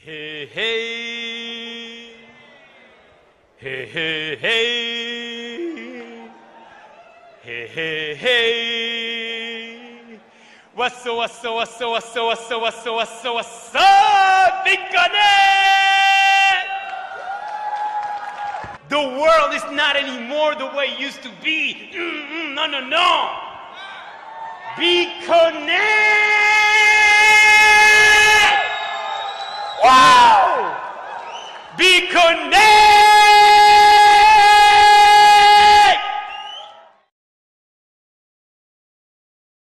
hey, hey. Hey, hey, hey. Hey, hey, hey. What's up, Big Connect? The world is not anymore the way it used to be. No, no, no. Be Connect! Wow! Be Connect!